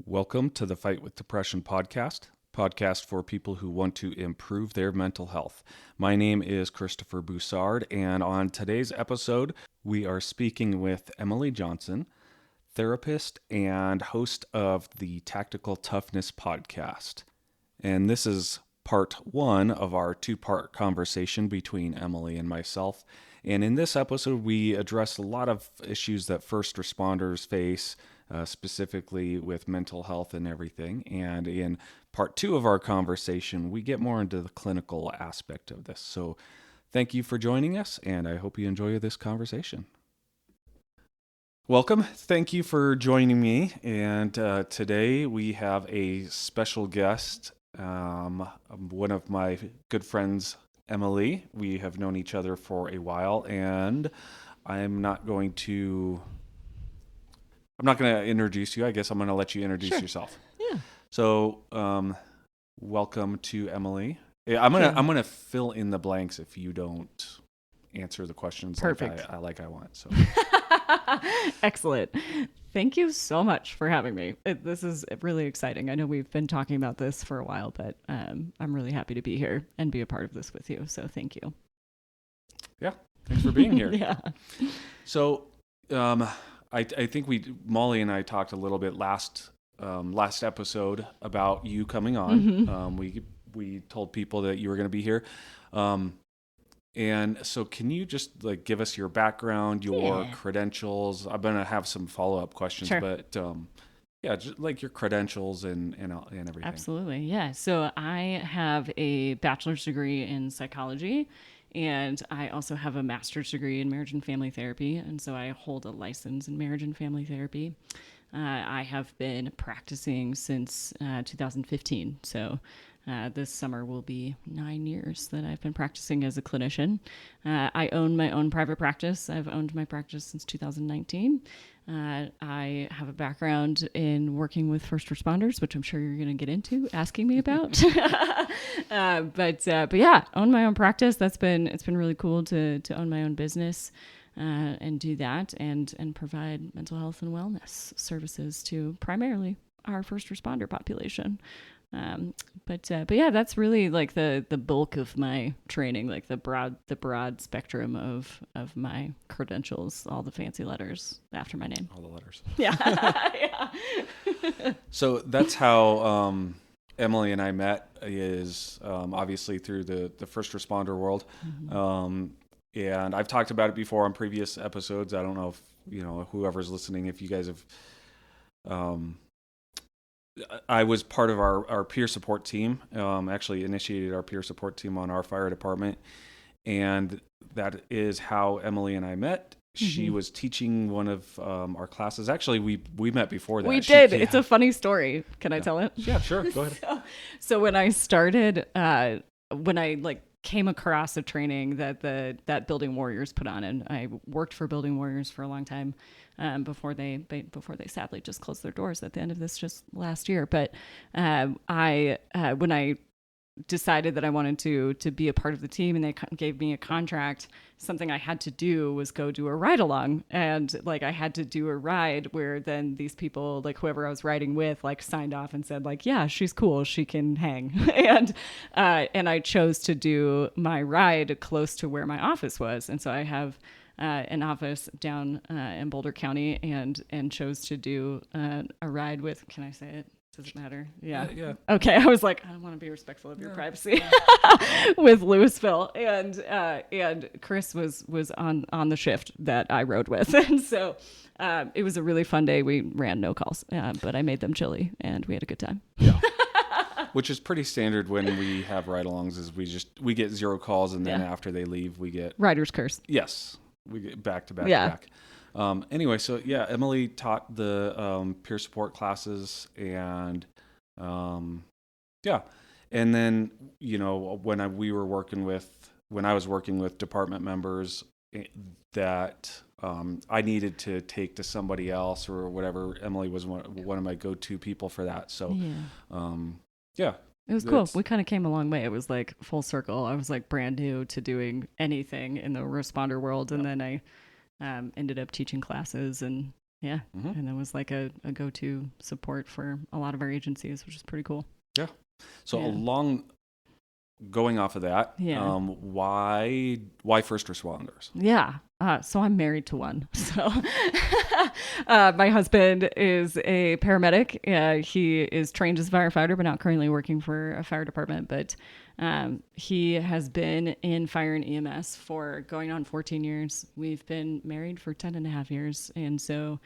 Welcome to the Fight with Depression podcast for people who want to improve their mental health. My name is Christopher Boussard, and on today's episode, we are speaking with Emily Johnson, therapist and host of the Tactical Toughness podcast. And this is part one of our two-part conversation between Emily and myself. And in this episode, we address a lot of issues that first responders face, specifically with mental health and everything. And in part two of our conversation, we get more into the clinical aspect of this. So thank you for joining us, and I hope you enjoy this conversation. Welcome. Thank you for joining me. And today we have a special guest, one of my good friends, Emily. We have known each other for a while, and I'm not going to introduce you. I guess I'm going to let you introduce yourself. Yeah. So, welcome to Emily. I'm gonna fill in the blanks if you don't answer the questions Perfect. like I want. So, Excellent. Thank you so much for having me. This is really exciting. I know we've been talking about this for a while, but I'm really happy to be here and be a part of this with you. So thank you. Yeah, thanks for being here. Yeah. So, I think Molly and I talked a little bit last episode about you coming on. Mm-hmm. We told people that you were going to be here. And so can you just give us your background, your credentials? I'm going to have some follow-up questions, but just your credentials and everything. Absolutely. Yeah. So I have a bachelor's degree in psychology, and I also have a master's degree in marriage and family therapy. And so I hold a license in marriage and family therapy. I have been practicing since 2015. So this summer will be 9 years that I've been practicing as a clinician. I own my own private practice. I've owned my practice since 2019. I have a background in working with first responders, which I'm sure you're going to get into asking me about. But yeah, own my own practice. It's been really cool to own my own business. And do that and provide mental health and wellness services to primarily our first responder population. But yeah, that's really the bulk of my training, the broad spectrum of my credentials, all the fancy letters after my name. All the letters. Yeah. Yeah. So that's how Emily and I met, is obviously through the first responder world. Mm-hmm. And I've talked about it before on previous episodes. I don't know if, whoever's listening, if you guys have, I was part of our peer support team, actually initiated our peer support team on our fire department. And that is how Emily and I met. Mm-hmm. She was teaching one of our classes. Actually, we met before that. We did. It's a funny story. Can I tell it? Yeah, sure. Go ahead. So when I started, when I came across a training that Building Warriors put on, and I worked for Building Warriors for a long time before they sadly just closed their doors at the end of this just last year. But when I decided that I wanted to be a part of the team, and they gave me a contract, something I had to do was go do a ride along. And I had to do a ride where then these people, whoever I was riding with, signed off and said yeah, she's cool, she can hang. And I chose to do my ride close to where my office was. And so I have an office down in Boulder County, and chose to do a ride with, can I say it? Does it matter? Yeah. Yeah. Okay. I was I want to be respectful of your privacy with Louisville, and Chris was on the shift that I rode with, and so it was a really fun day. We ran no calls, but I made them chili, and we had a good time. Yeah. Which is pretty standard when we have ride-alongs. Is we get 0 calls, and then after they leave, we get rider's curse. Yes, we get back to back to back. Anyway, so yeah, Emily taught the peer support classes, and and then when I was working with department members that I needed to take to somebody else or whatever, Emily was one of my go-to people for that. So it was cool. We kind of came a long way. It was full circle. I was brand new to doing anything in the responder world, and then I ended up teaching classes and Yeah. And that was like a go-to support for a lot of our agencies, which is pretty cool. Yeah. So Yeah. along going off of that, Yeah. why first responders? Yeah. So I'm married to one. So my husband is a paramedic. He is trained as a firefighter, but not currently working for a fire department. But he has been in fire and EMS for going on 14 years. We've been married for 10 and a half years. And so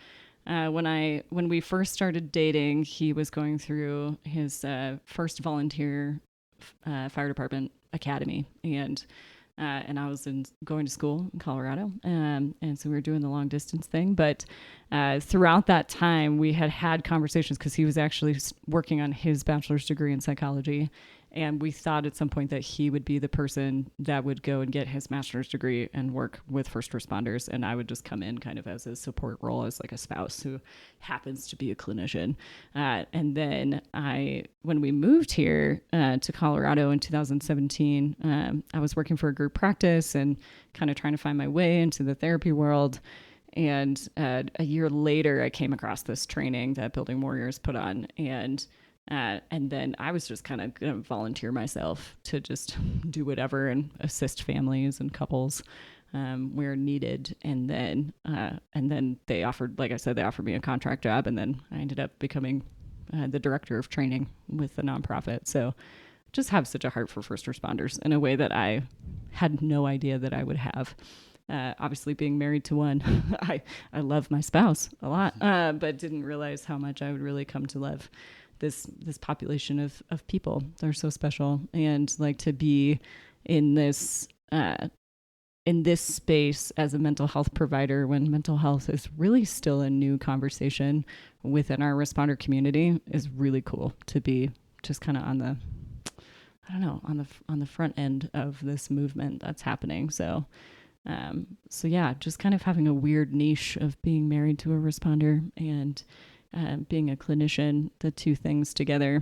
when we first started dating, he was going through his first volunteer fire department academy, and I was going to school in Colorado, and so we were doing the long distance thing. But throughout that time, we had conversations because he was actually working on his bachelor's degree in psychology, and we thought at some point that he would be the person that would go and get his master's degree and work with first responders, and I would just come in kind of as a support role, as like a spouse who happens to be a clinician. And then when we moved here to Colorado in 2017, I was working for a group practice and kind of trying to find my way into the therapy world. And a year later, I came across this training that Building Warriors put on, and then I was just kind of going to volunteer myself to just do whatever and assist families and couples where needed. And then they offered, like I said, they offered me a contract job, and then I ended up becoming the director of training with the nonprofit. So just have such a heart for first responders in a way that I had no idea that I would have. Obviously being married to one, I love my spouse a lot, but didn't realize how much I would really come to love this population of people. They're so special. And like to be in this space as a mental health provider, when mental health is really still a new conversation within our responder community, is really cool to be just kind of on the front end of this movement that's happening. So yeah, just kind of having a weird niche of being married to a responder and being a clinician, the two things together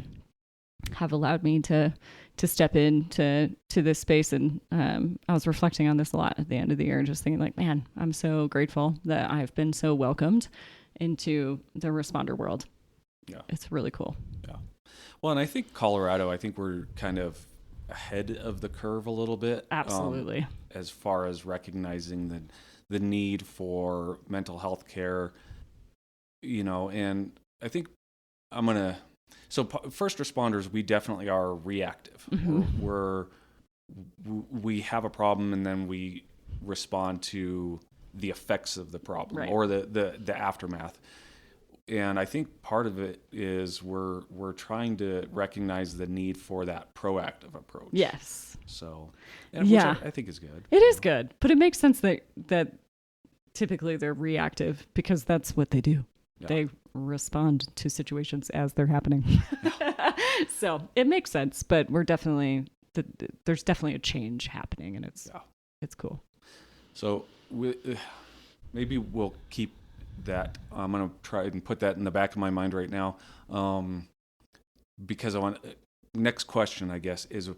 have allowed me to step into this space. And I was reflecting on this a lot at the end of the year and just thinking like, man, I'm so grateful that I've been so welcomed into the responder world. Yeah. It's really cool. Yeah. Well, and I think Colorado, we're kind of ahead of the curve a little bit. Absolutely. As far as recognizing the need for mental health care, and I think first responders, we definitely are reactive. Mm-hmm. We have a problem and then we respond to the effects of the problem, right, or the aftermath. And I think part of it is we're trying to recognize the need for that proactive approach. Yes. So, which I think is good. It is good, but it makes sense that typically they're reactive because that's what they do. Yeah. They respond to situations as they're happening. Yeah. So it makes sense, but there's definitely a change happening, and it's cool. So maybe we'll keep that. I'm going to try and put that in the back of my mind right now, because next question, I guess, is,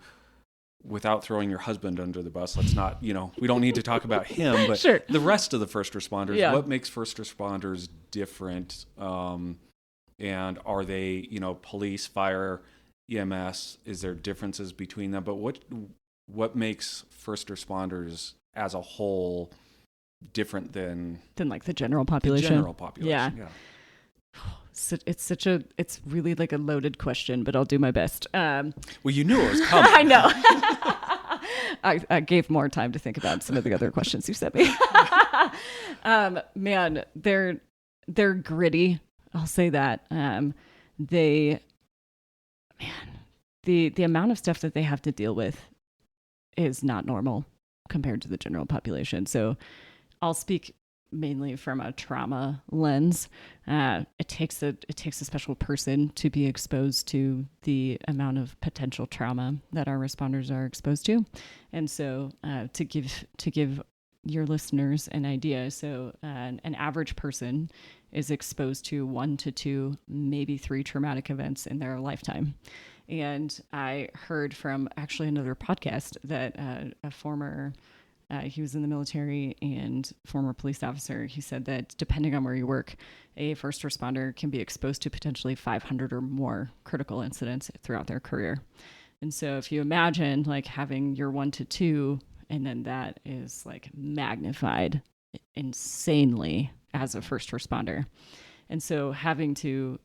without throwing your husband under the bus, let's not, we don't need to talk about him, but sure, the rest of the first responders, what makes first responders different? And are they, police, fire, EMS, is there differences between them? But what makes first responders as a whole different than like the general population? Yeah. So it's really like a loaded question, but I'll do my best. Well, you knew it was coming. I know. I gave more time to think about some of the other questions you sent me. Man, they're gritty. I'll say that. The amount of stuff that they have to deal with is not normal compared to the general population. So I'll speak mainly from a trauma lens. It takes a special person to be exposed to the amount of potential trauma that our responders are exposed to. And so to give your listeners an idea, so an average person is exposed to 1 to 2, maybe 3 traumatic events in their lifetime. And I heard from actually another podcast that a former he was in the military and former police officer. He said that depending on where you work, a first responder can be exposed to potentially 500 or more critical incidents throughout their career. And so if you imagine like having your 1 to 2, and then that is like magnified insanely as a first responder. And so having to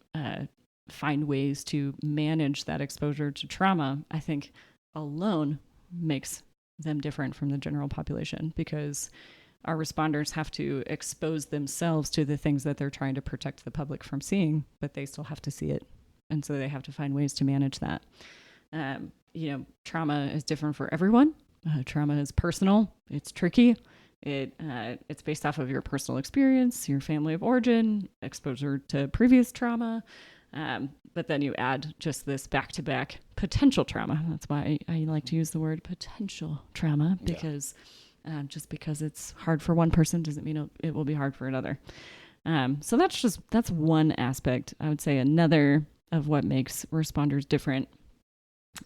find ways to manage that exposure to trauma, I think alone makes them different from the general population, because our responders have to expose themselves to the things that they're trying to protect the public from seeing, but they still have to see it. And so they have to find ways to manage that. Trauma is different for everyone. Trauma is personal. It's tricky. It's based off of your personal experience, your family of origin, exposure to previous trauma. But then you add just this back-to-back potential trauma. That's why I like to use the word potential trauma, because just because it's hard for one person doesn't mean it will be hard for another. So that's one aspect. I would say another of what makes responders different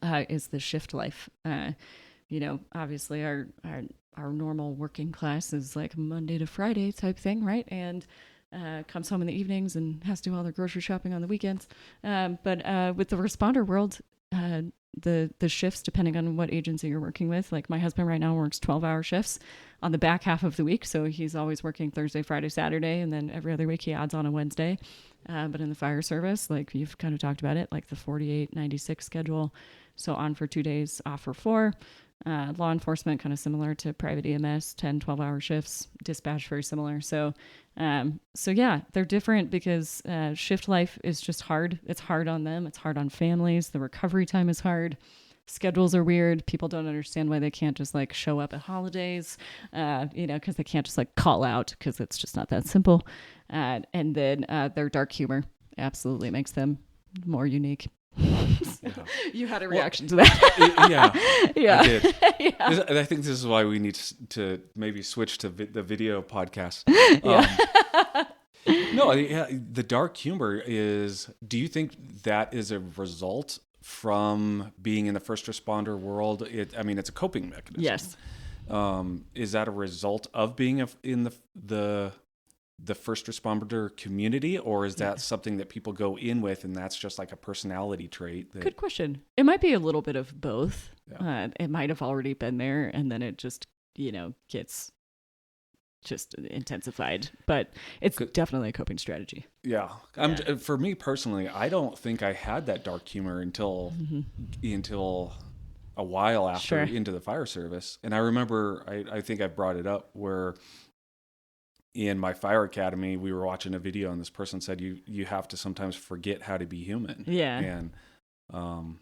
is the shift life. Obviously our normal working class is like Monday to Friday type thing, right? And comes home in the evenings and has to do all their grocery shopping on the weekends. But with the responder world, the shifts, depending on what agency you're working with, like my husband right now works 12-hour shifts on the back half of the week. So he's always working Thursday, Friday, Saturday, and then every other week he adds on a Wednesday. But in the fire service, like you've kind of talked about it, like the 48-96 schedule. So on for 2 days, off for 4. Law enforcement, kind of similar to private EMS, 10, 12-hour shifts. Dispatch, very similar. So yeah, they're different because shift life is just hard. It's hard on them. It's hard on families. The recovery time is hard. Schedules are weird. People don't understand why they can't just like show up at holidays, because they can't just like call out, because it's just not that simple. And then their dark humor absolutely makes them more unique. You had a reaction to that. Yeah, I did. Yeah. I think this is why we need to maybe switch to the video podcast. The dark humor is, do you think that is a result from being in the first responder world? It's a coping mechanism. Yes. Is that a result of being in the first responder community, or is that something that people go in with and that's just like a personality trait? Good question. It might be a little bit of both. Yeah. It might have already been there, and then it just, gets just intensified. But it's definitely a coping strategy. Yeah. For me personally, I don't think I had that dark humor until a while after into the fire service. And I remember, I think I brought it up, where in my fire academy, we were watching a video and this person said, you have to sometimes forget how to be human. Yeah. And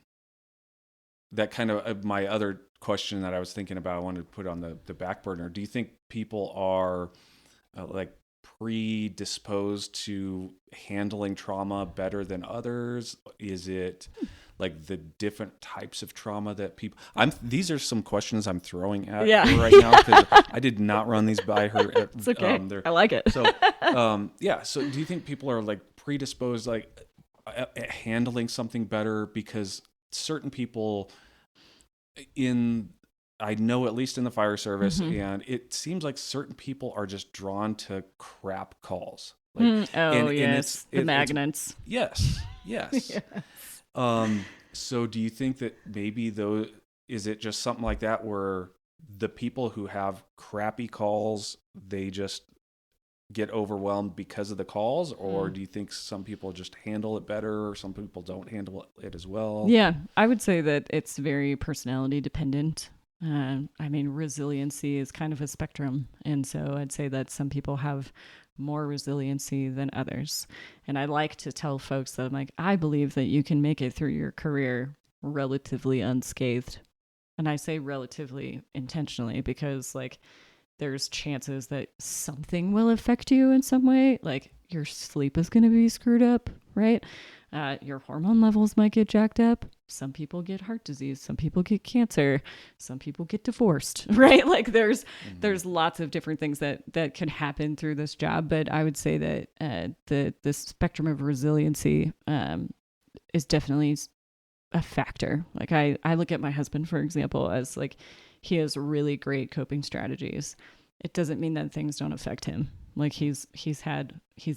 that kind of my other question that I was thinking about, I wanted to put on the back burner. Do you think people are like predisposed to handling trauma better than others? Is it like the different types of trauma that people... These are some questions I'm throwing at her right now, because I did not run these by her. It's okay. I like it. So, So do you think people are like predisposed, like at handling something better? Because certain people I know at least in the fire service, and it seems like certain people are just drawn to crap calls. Like, the magnets. Yes. Yes. So do you think that maybe is it just something like that, where the people who have crappy calls, they just get overwhelmed because of the calls? Or do you think some people just handle it better, or some people don't handle it as well? Yeah, I would say that it's very personality dependent. Resiliency is kind of a spectrum. And so I'd say that some people have more resiliency than others. And I like to tell folks that I'm like, I believe that you can make it through your career relatively unscathed. And I say relatively intentionally, because like there's chances that something will affect you in some way. Like your sleep is going to be screwed up, right? Your hormone levels might get jacked up. Some people get heart disease. Some people get cancer. Some people get divorced, right? Like there's lots of different things that can happen through this job. But I would say that the spectrum of resiliency is definitely a factor. Like I look at my husband, for example, as like he has really great coping strategies. It doesn't mean that things don't affect him. Like he's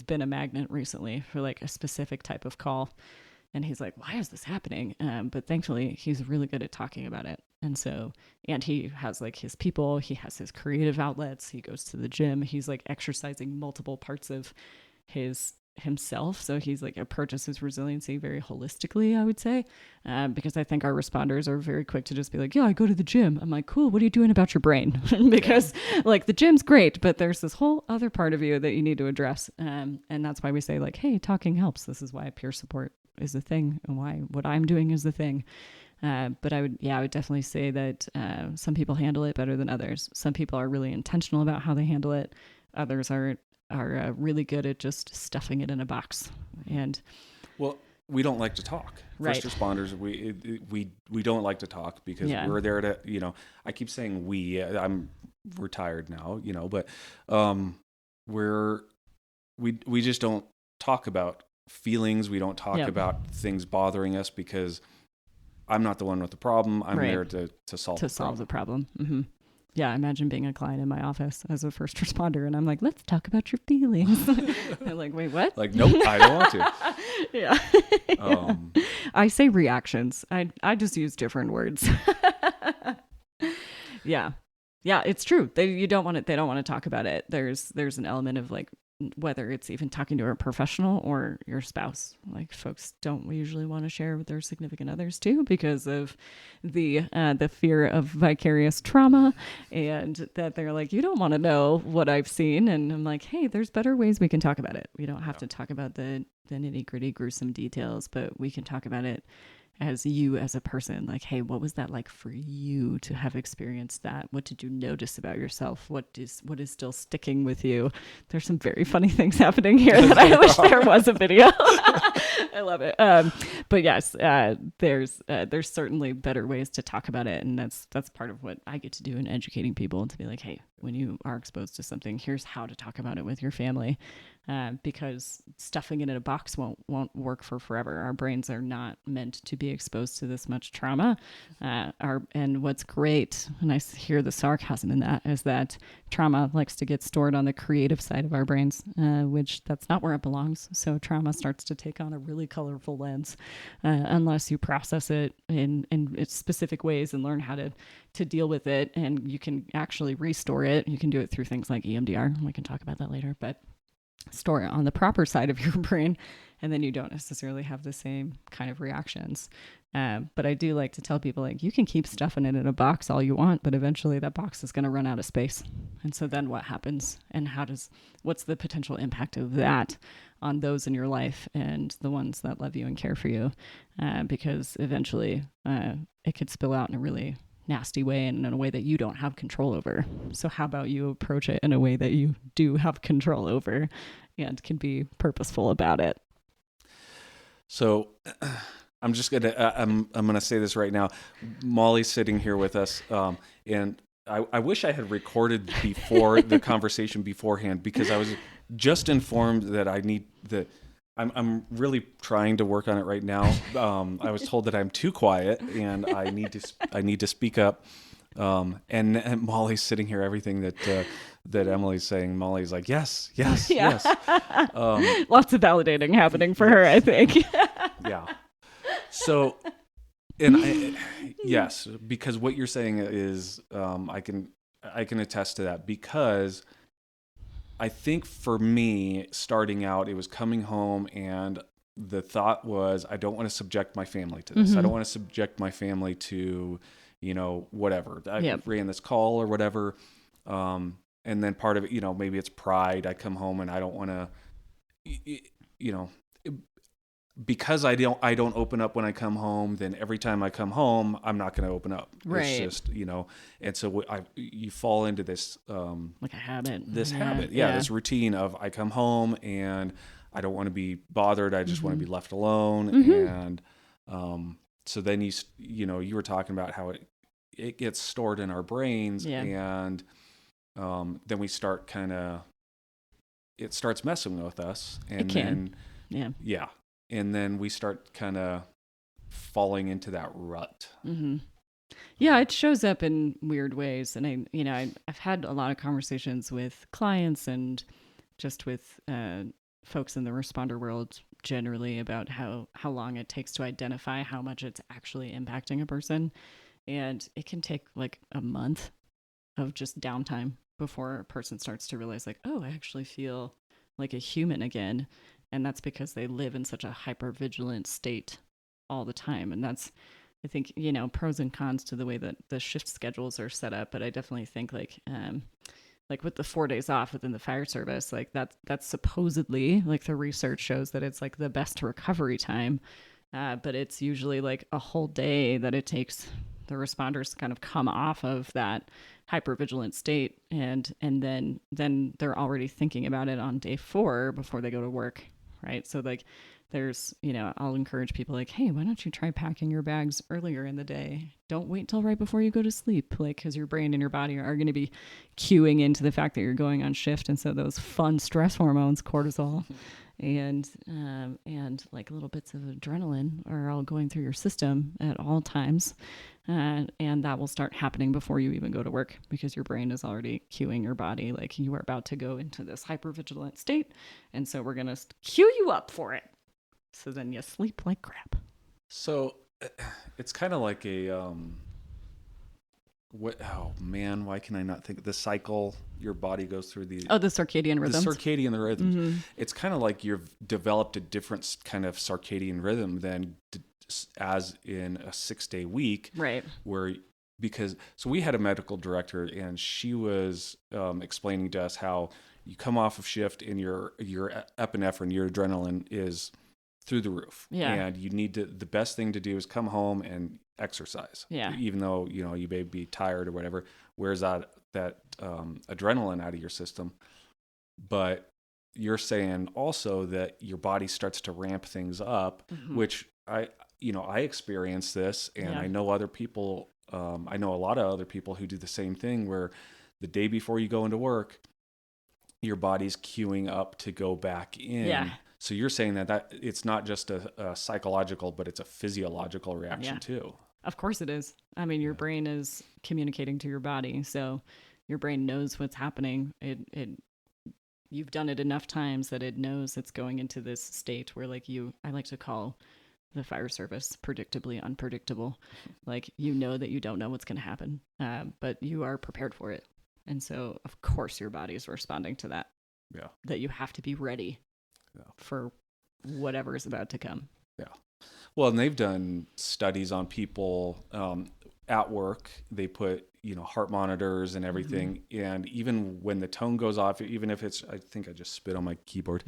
been a magnet recently for like a specific type of call. And he's like, why is this happening? But thankfully, he's really good at talking about it. And so, and he has like his people, he has his creative outlets, he goes to the gym, he's like exercising multiple parts of himself. So he's like approaches his resiliency very holistically, I would say, because I think our responders are very quick to just be like, yeah, I go to the gym. I'm like, cool, what are you doing about your brain? Because like the gym's great, but there's this whole other part of you that you need to address. And that's why we say like, hey, talking helps. This is why peer support is the thing and why what I'm doing is the thing. But I would definitely say that some people handle it better than others. Some people are really intentional about how they handle it. Others are really good at just stuffing it in a box. And well, we don't like to talk. Right. First responders, we don't like to talk because we're there to, I keep saying I'm retired now, but we just don't talk about feelings. We don't talk about things bothering us because I'm not the one with the problem. I'm there to solve the problem. Mm-hmm. Yeah, imagine being a client in my office as a first responder, and I'm like, let's talk about your feelings. They're like, wait, what? Like, nope, I don't want to. Yeah. I say reactions. I just use different words. Yeah. Yeah, it's true. They don't want to talk about it. There's an element of like, whether it's even talking to a professional or your spouse, like folks don't usually want to share with their significant others too, because of the fear of vicarious trauma, and that they're like, you don't want to know what I've seen. And I'm like, hey, there's better ways we can talk about it. We don't have to talk about the nitty gritty gruesome details, but we can talk about it as you as a person. Like, hey, what was that like for you to have experienced that? What did you notice about yourself? What is still sticking with you? There's some very funny things happening here that I wish there was a video. I love it. But yes, there's certainly better ways to talk about it, and that's part of what I get to do in educating people, to be like, hey, when you are exposed to something, here's how to talk about it with your family. Because stuffing it in a box won't work for forever. Our brains are not meant to be exposed to this much trauma. And what's great, and I hear the sarcasm in that, is that trauma likes to get stored on the creative side of our brains, which that's not where it belongs. So trauma starts to take on a really colorful lens, unless you process it in its specific ways and learn how to deal with it. And you can actually restore it. You can do it through things like EMDR. We can talk about that later, but store it on the proper side of your brain, and then you don't necessarily have the same kind of reactions. But I do like to tell people, like, you can keep stuffing it in a box all you want, but eventually that box is going to run out of space. And so then what happens, and what's the potential impact of that on those in your life and the ones that love you and care for you? Because eventually it could spill out in a really nasty way, and in a way that you don't have control over. So how about you approach it in a way that you do have control over and can be purposeful about it? So I'm just gonna I'm gonna say this right now. Molly's sitting here with us, and I wish I had recorded before the conversation beforehand, because I was just informed that I need the. I'm really trying to work on it right now. I was told that I'm too quiet and I need to speak up. And Molly's sitting here. Everything that Emily's saying, Molly's like, yes. Lots of validating happening for her, I think. Yeah. So, and yes, because what you're saying is, I can attest to that, because I think for me, starting out, it was coming home and the thought was, I don't want to subject my family to this. Mm-hmm. I don't want to subject my family to, whatever. I ran this call or whatever. And then part of it, maybe it's pride. I come home and I don't want to, because I don't open up when I come home, then every time I come home, I'm not going to open up. Right. It's just, and so you fall into this, like a habit, this routine of, I come home and I don't want to be bothered. I just want to be left alone. Mm-hmm. And, so then you were talking about how it gets stored in our brains, and, then we start it starts messing with us, and it can. Yeah. And then we start kind of falling into that rut. Mm-hmm. Yeah, it shows up in weird ways. And I've had a lot of conversations with clients and just with folks in the responder world generally about how long it takes to identify how much it's actually impacting a person. And it can take like a month of just downtime before a person starts to realize, like, oh, I actually feel like a human again. And that's because they live in such a hyper vigilant state all the time. And that's, I think, pros and cons to the way that the shift schedules are set up. But I definitely think like with the 4 days off within the fire service, like that's supposedly, like, the research shows that it's like the best recovery time. But it's usually like a whole day that it takes the responders to kind of come off of that hypervigilant state, and then they're already thinking about it on day 4 before they go to work, right? So like there's, I'll encourage people like, hey, why don't you try packing your bags earlier in the day? Don't wait till right before you go to sleep, like, because your brain and your body are going to be cueing into the fact that you're going on shift, and so those fun stress hormones, cortisol, and like little bits of adrenaline are all going through your system at all times, and that will start happening before you even go to work, because your brain is already cueing your body like you are about to go into this hypervigilant state, and so we're going to cue you up for it, so then you sleep like crap. So it's kind of like a what? Oh man, why can I not think the cycle your body goes through The circadian the rhythms. circadian rhythms. Mm-hmm. It's kind of like you've developed a different kind of circadian rhythm than as in a 6-day week, Right. where because so we had a medical director and she was explaining to us how you come off of shift and your epinephrine, your adrenaline is through the roof, Yeah. and you need to, the best thing to do is come home and exercise, Yeah. even though you may be tired or whatever, wears out that adrenaline out of your system. But you're saying also that your body starts to ramp things up, Mm-hmm. which I experience this, and Yeah. I know other people, I know a lot of other people who do the same thing, where the day before you go into work, your body's queuing up to go back in. Yeah. So you're saying that it's not just a psychological, but it's a physiological reaction Yeah. too. Of course it is. I mean, your Yeah. brain is communicating to your body, so your brain knows what's happening. It you've done it enough times that it knows it's going into this state where, like, I like to call the fire service predictably unpredictable. Like, that you don't know what's going to happen, but you are prepared for it, and so of course your body is responding to that. Yeah. That you have to be ready. Yeah. For whatever is about to come. Yeah. Well, and they've done studies on people at work. They put heart monitors and everything, and even when the tone goes off, even if it's, I think I just spit on my keyboard.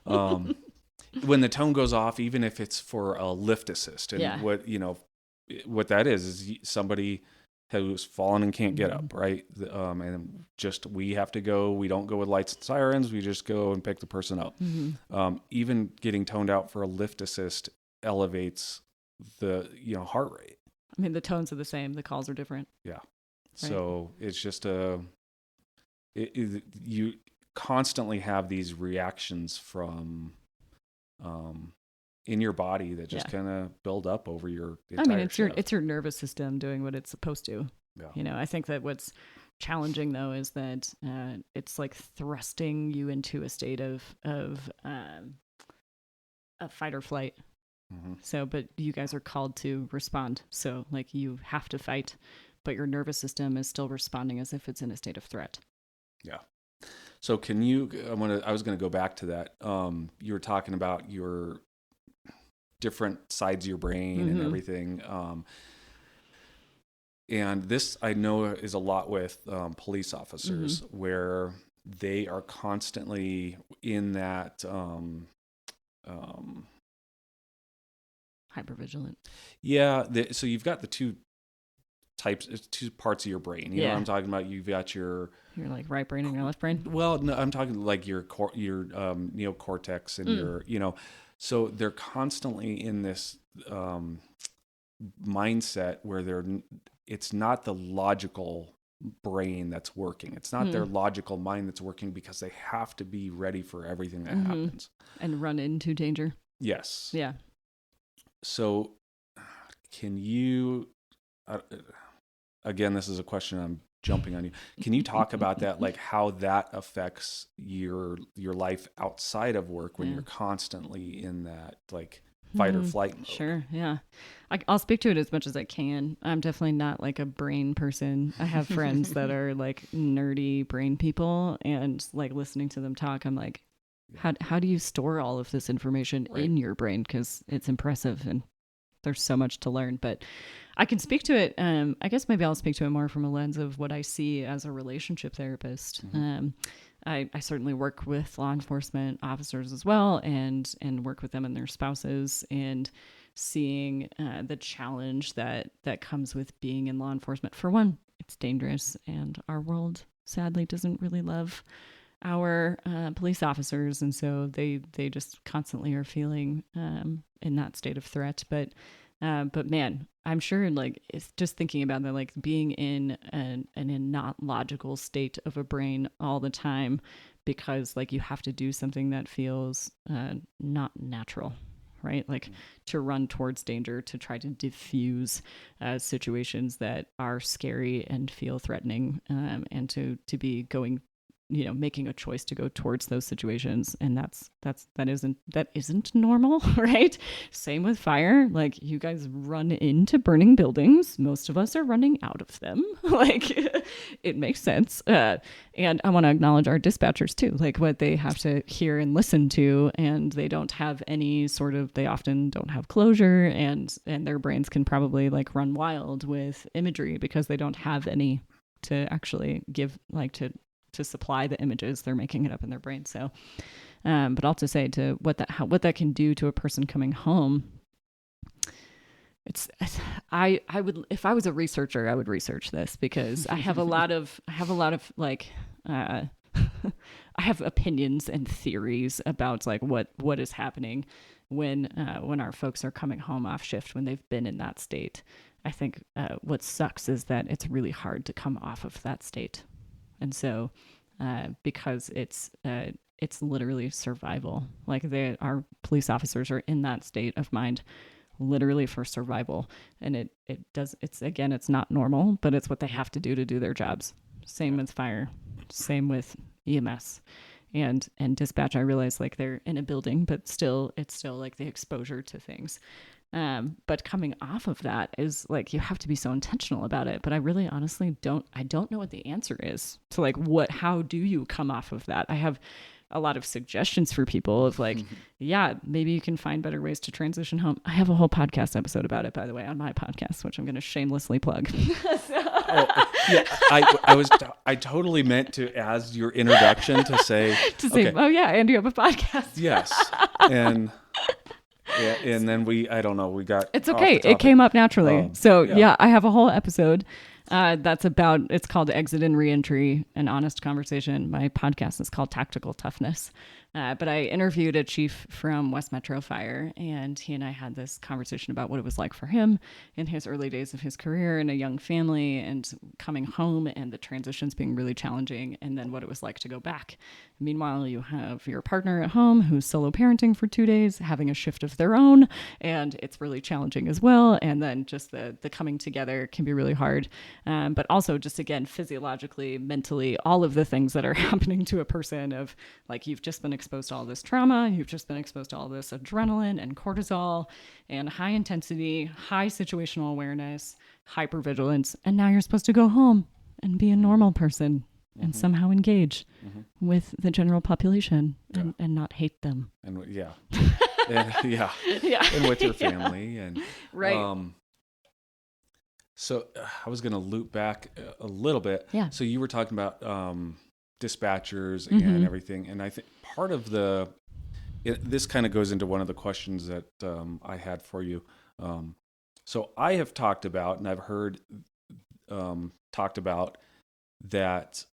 When the tone goes off, even if it's for a lift assist, and Yeah. what that is somebody who's fallen and can't get up, right? And just we have to go. We don't go with lights and sirens. We just go and pick the person up. Mm-hmm. Even getting toned out for a lift assist elevates the heart rate. I mean, the tones are the same. The calls are different. Yeah. Right. So it's just you constantly have these reactions from in your body that just kind of build up over your entire shift. It's your nervous system doing what it's supposed to. Yeah. I think that what's challenging though is that it's like thrusting you into a state of a fight or flight. Mm-hmm. So, but you guys are called to respond. So, like, you have to fight, but your nervous system is still responding as if it's in a state of threat. Yeah. So I was going to go back to that. You were talking about your different sides of your brain and everything. And this I know is a lot with police officers, where they are constantly in that hypervigilant. Yeah. So you've got the two parts of your brain. You know what I'm talking about? You've got your like right brain and your left brain. Well, no, I'm talking like your neocortex and your, so they're constantly in this mindset where it's not the logical brain that's working. It's not their logical mind that's working, because they have to be ready for everything that happens. And run into danger. Yes. Yeah. So can you, again, this is a question I'm jumping on you. Can you talk about that, like how that affects your life outside of work when you're constantly in that like fight or flight mode? Sure, yeah. I'll speak to it as much as I can. I'm definitely not like a brain person. I have friends that are like nerdy brain people, and like listening to them talk, I'm like, how do you store all of this information in your brain? Because it's impressive and there's so much to learn. But I can speak to it. I guess maybe I'll speak to it more from a lens of what I see as a relationship therapist. I certainly work with law enforcement officers as well, and work with them and their spouses, and seeing the challenge that comes with being in law enforcement. For one, it's dangerous, and our world sadly doesn't really love our police officers, and so they just constantly are feeling in that state of threat. But man, I'm sure like it's just thinking about that, like being in an not logical state of a brain all the time, because like you have to do something that feels not natural, right? Like to run towards danger, to try to diffuse situations that are scary and feel threatening, and to be going, making a choice to go towards those situations. And that isn't normal, right? Same with fire. Like you guys run into burning buildings. Most of us are running out of them. Like it makes sense. And I want to acknowledge our dispatchers too, like what they have to hear and listen to, and they don't have they often don't have closure, and their brains can probably like run wild with imagery because they don't have any to actually give, like to supply the images. They're making it up in their brain. So, but also say to what that can do to a person coming home. I would, if I was a researcher, I would research this, because I have a lot of like, I have opinions and theories about like what is happening when our folks are coming home off shift, when they've been in that state. I think what sucks is that it's really hard to come off of that state. And so, because it's literally survival. Like our police officers are in that state of mind, literally for survival. And it's not normal, but it's what they have to do their jobs. Same with fire, same with EMS and dispatch. I realize like they're in a building, but it's still like the exposure to things. But coming off of that is like, you have to be so intentional about it. But I really honestly don't know what the answer is to like, how do you come off of that? I have a lot of suggestions for people of like, yeah, maybe you can find better ways to transition home. I have a whole podcast episode about it, by the way, on my podcast, which I'm going to shamelessly plug. Yeah, I totally meant to, as your introduction, to say, okay, oh yeah, and you have a podcast. Yes. And yeah, and then we got, it's okay. It came up naturally. So yeah, I have a whole episode that's about, it's called Exit and Reentry, an honest conversation. My podcast is called Tactical Toughness. But I interviewed a chief from West Metro Fire, and he and I had this conversation about what it was like for him in his early days of his career and a young family, and coming home and the transitions being really challenging, and then what it was like to go back. Meanwhile, you have your partner at home who's solo parenting for 2 days, having a shift of their own, and it's really challenging as well. And then just the coming together can be really hard. But also just, again, physiologically, mentally, all of the things that are happening to a person of like, you've just been exposed to all this trauma, you've just been exposed to all this adrenaline and cortisol and high intensity, high situational awareness, hypervigilance, and now you're supposed to go home and be a normal person and somehow engage with the general population and not hate them. And and with your family and right. So I was going to loop back a little bit. Yeah. So you were talking about dispatchers and everything, and I think part of this kind of goes into one of the questions that I had for you. So I have talked about, and I've heard talked about, that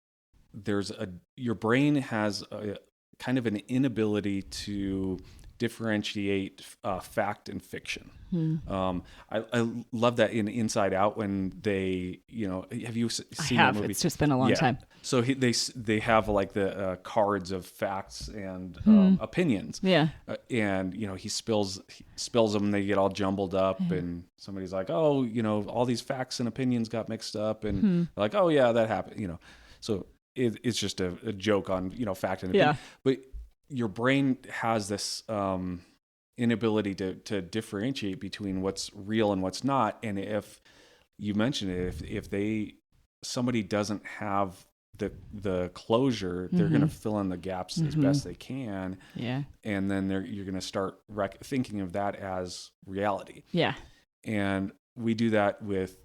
your brain has a kind of an inability to differentiate fact and fiction. I love that in Inside Out when they, have you seen that movie? It's just been a long time. So they have like the cards of facts and opinions. Yeah. And he spills them, and they get all jumbled up, and somebody's like, oh, all these facts and opinions got mixed up, and they're like, oh yeah, that happened. So it's just a joke on fact and opinion. But your brain has this inability to differentiate between what's real and what's not. And if you mentioned it, if somebody doesn't have the closure, they're going to fill in the gaps as best they can. Yeah. And then you're going to start thinking of that as reality. Yeah. And we do that with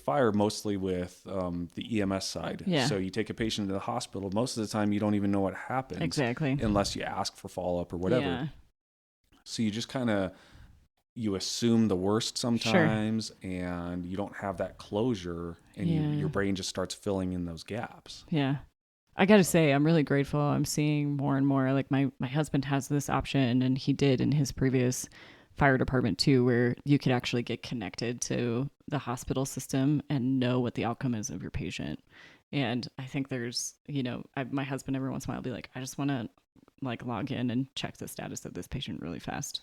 fire, mostly with the EMS side. Yeah. So you take a patient to the hospital. Most of the time, you don't even know what happens. Exactly. Unless you ask for follow-up or whatever. Yeah. So you just you assume the worst sometimes, and you don't have that closure, and your brain just starts filling in those gaps. Yeah. I got to say, I'm really grateful. I'm seeing more and more, like my husband has this option, and he did in his previous fire department too, where you could actually get connected to the hospital system and know what the outcome is of your patient. And I think there's, my husband every once in a while will be like, I just want to log in and check the status of this patient really fast,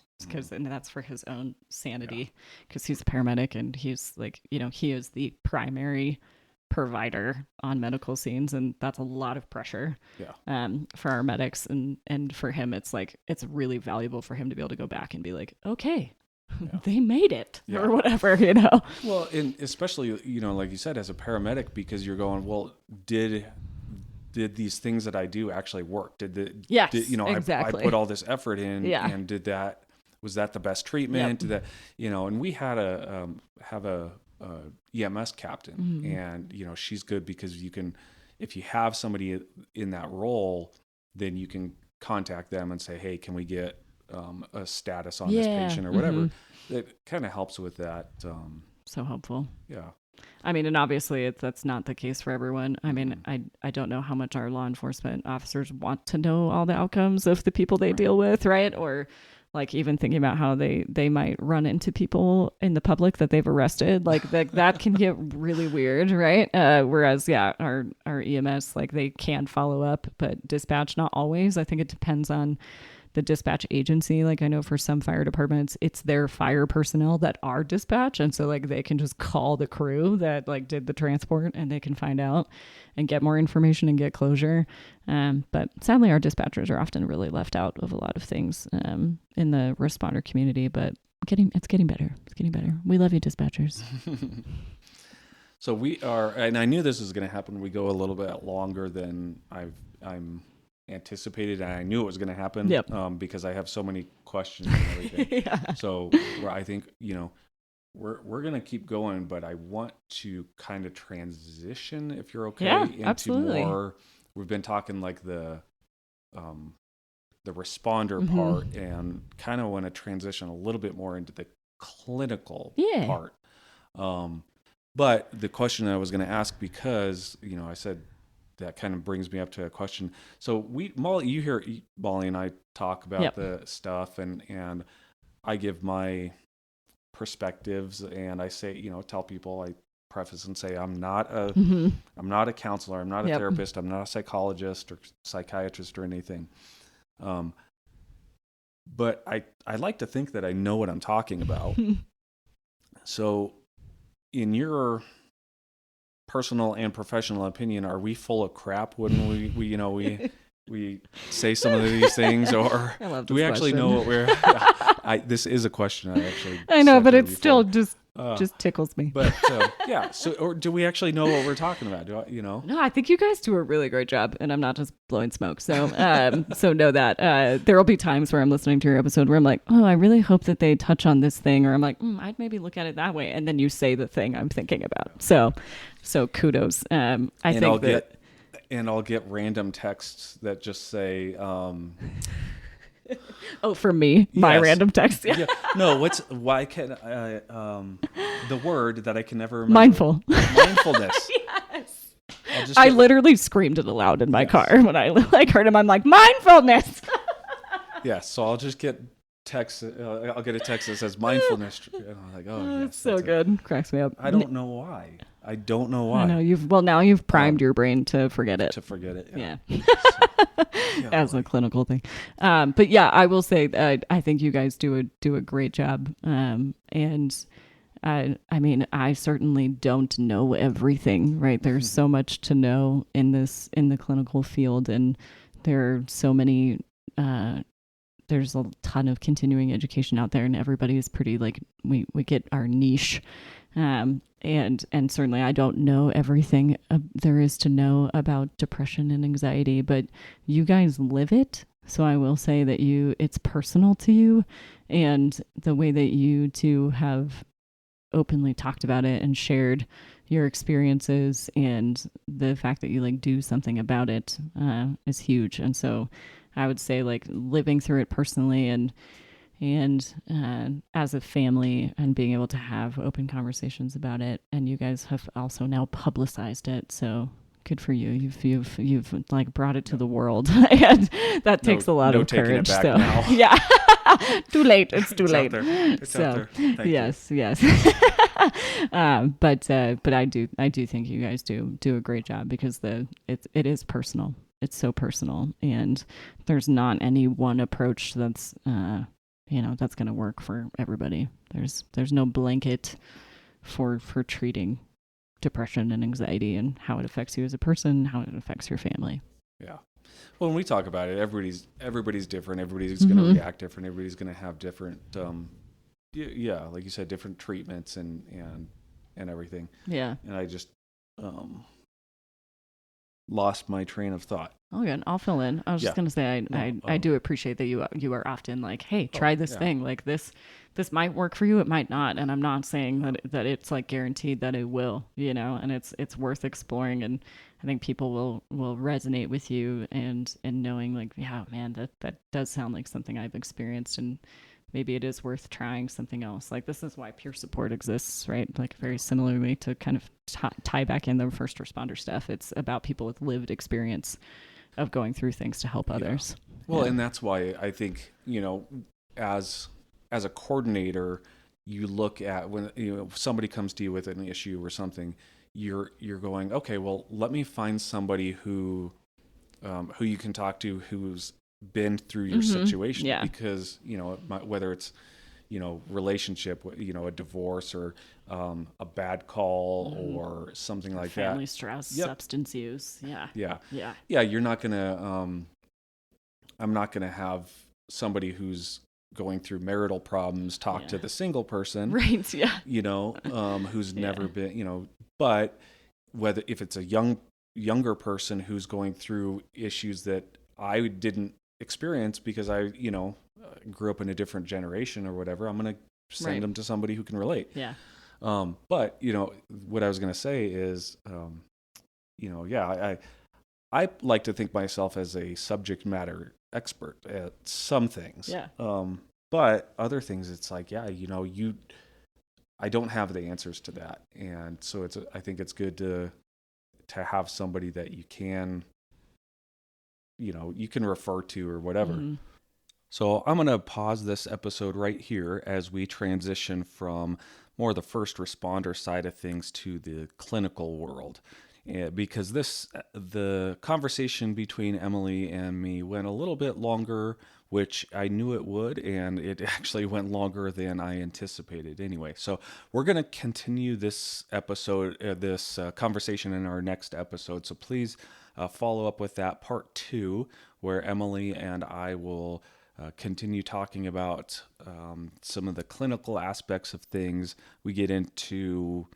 and that's for his own sanity, because he's a paramedic, and he's he is the primary provider on medical scenes, and that's a lot of pressure for our medics, and for him it's really valuable for him to be able to go back and be like, okay, they made it or whatever, well, and especially like you said, as a paramedic, because you're going, well, did these things that I do actually work? Exactly. I put all this effort in, and was that the best treatment? Did that, and we had have a EMS captain, and she's good because if you have somebody in that role, then you can contact them and say, hey, can we get a status on this patient or whatever. It kind of helps with that. So helpful. Yeah. I mean, and obviously that's not the case for everyone. I mean, I don't know how much our law enforcement officers want to know all the outcomes of the people they deal with, right? Or even thinking about how they might run into people in the public that they've arrested, that can get really weird, right? Whereas, our EMS, they can follow up, but dispatch, not always. I think it depends on the dispatch agency. I know for some fire departments, it's their fire personnel that are dispatch. And so they can just call the crew that did the transport, and they can find out and get more information and get closure. But sadly, our dispatchers are often really left out of a lot of things in the responder community, but it's getting better. It's getting better. We love you, dispatchers. So we are, and I knew this was going to happen. We go a little bit longer than I'm anticipated, and I knew it was going to happen. Yep. Because I have so many questions and everything. So I think we're going to keep going, but I want to kind of transition, if you're okay, into absolutely. More. We've been talking the responder part, and kind of want to transition a little bit more into the clinical part. But the question I was going to ask, because I said that kind of brings me up to a question. So Molly, you hear Molly and I talk about the stuff, and I give my perspectives, and I say, tell people, I preface and say, I'm not a counselor, I'm not a therapist, I'm not a psychologist or psychiatrist or anything. But I like to think that I know what I'm talking about. So in your personal and professional opinion, are we full of crap when we say some of these things, or do we actually know what we're? This is a question I know, but it still just tickles me. But or do we actually know what we're talking about? No, I think you guys do a really great job, and I'm not just blowing smoke. So so know that there will be times where I'm listening to your episode where I'm like, oh, I really hope that they touch on this thing, or I'm like, I'd maybe look at it that way, and then you say the thing I'm thinking about. So kudos. I'll get random texts that just say, oh, for me, my random text. Yeah. No, why can the word that I can never remember? Mindfulness. Yes. I literally screamed it aloud in my car when I heard him. I'm like, mindfulness. Yes. So I'll just get text. I'll get a text that says mindfulness. And I'm like, oh, yes, It's so that's it. good. Cracks me up. I don't know why. I don't know I know why. now you've primed your brain to forget it. To forget it. Yeah. Yeah, As a clinical thing. But yeah, I will say that I think you guys do a great job. And I mean, I certainly don't know everything, right? There's so much to know in the clinical field, and there are so many, there's a ton of continuing education out there, and everybody is pretty like, we get our niche. And certainly I don't know everything there is to know about depression and anxiety, but you guys live it. So I will say that it's personal to you, and the way that you two have openly talked about it and shared your experiences and the fact that you like do something about it is huge. And so I would say like living through it personally and as a family and being able to have open conversations about it, and you guys have also now publicized it, so good for you. You've like brought it to the world, and that takes a lot of courage. Taking it back so now. Yeah, too late. It's too late. Out there. It's out there. Thank yes. But I do think you guys do a great job, because it is personal. It's so personal, and there's not any one approach that's that's going to work for everybody. There's no blanket for treating depression and anxiety and how it affects you as a person, how it affects your family. Yeah. Well, when we talk about it, everybody's different. Everybody's going to react different. Everybody's going to have different, like you said, different treatments and everything. Yeah. And I just lost my train of thought. Oh, good. I'll fill in. I was just going to say, I do appreciate that you are often like, hey, try this thing. Like this might work for you. It might not. And I'm not saying that it's like guaranteed that it will, and it's worth exploring. And I think people will resonate with you and knowing like, yeah, man, that does sound like something I've experienced, and maybe it is worth trying something else. Like this is why peer support exists, right? Like very similarly to kind of tie back in the first responder stuff. It's about people with lived experience of going through things to help others. Well, and that's why I think, as a coordinator, you look at when somebody comes to you with an issue or something, you're going, okay, well, let me find somebody who you can talk to who's been through your situation, because whether it's relationship, a divorce or a bad call or something like family stress, substance use. You're not gonna I'm not gonna have somebody who's going through marital problems talk to the single person, right? Who's never been, but if it's a younger person who's going through issues that I didn't experience because I grew up in a different generation or whatever, I'm going to send them to somebody who can relate. Yeah. But what I was going to say is, I like to think myself as a subject matter expert at some things. Yeah. But other things, it's like, I don't have the answers to that. And so I think it's good to have somebody that you can refer to or whatever. So I'm going to pause this episode right here as we transition from more the first responder side of things to the clinical world. Because the conversation between Emily and me went a little bit longer, which I knew it would, and it actually went longer than I anticipated anyway. So we're going to continue this episode, this conversation in our next episode. So please follow up with that part 2, where Emily and I will continue talking about some of the clinical aspects of things. We get into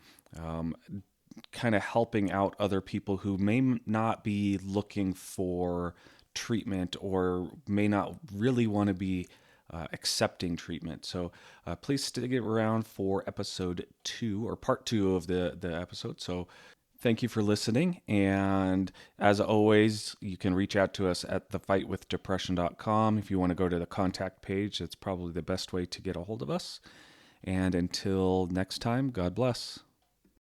kind of helping out other people who may not be looking for treatment or may not really want to be accepting treatment. So please stick around for episode 2 or part 2 of the episode. So thank you for listening. And as always, you can reach out to us at thefightwithdepression.com. If you want to go to the contact page, it's probably the best way to get a hold of us. And until next time, God bless.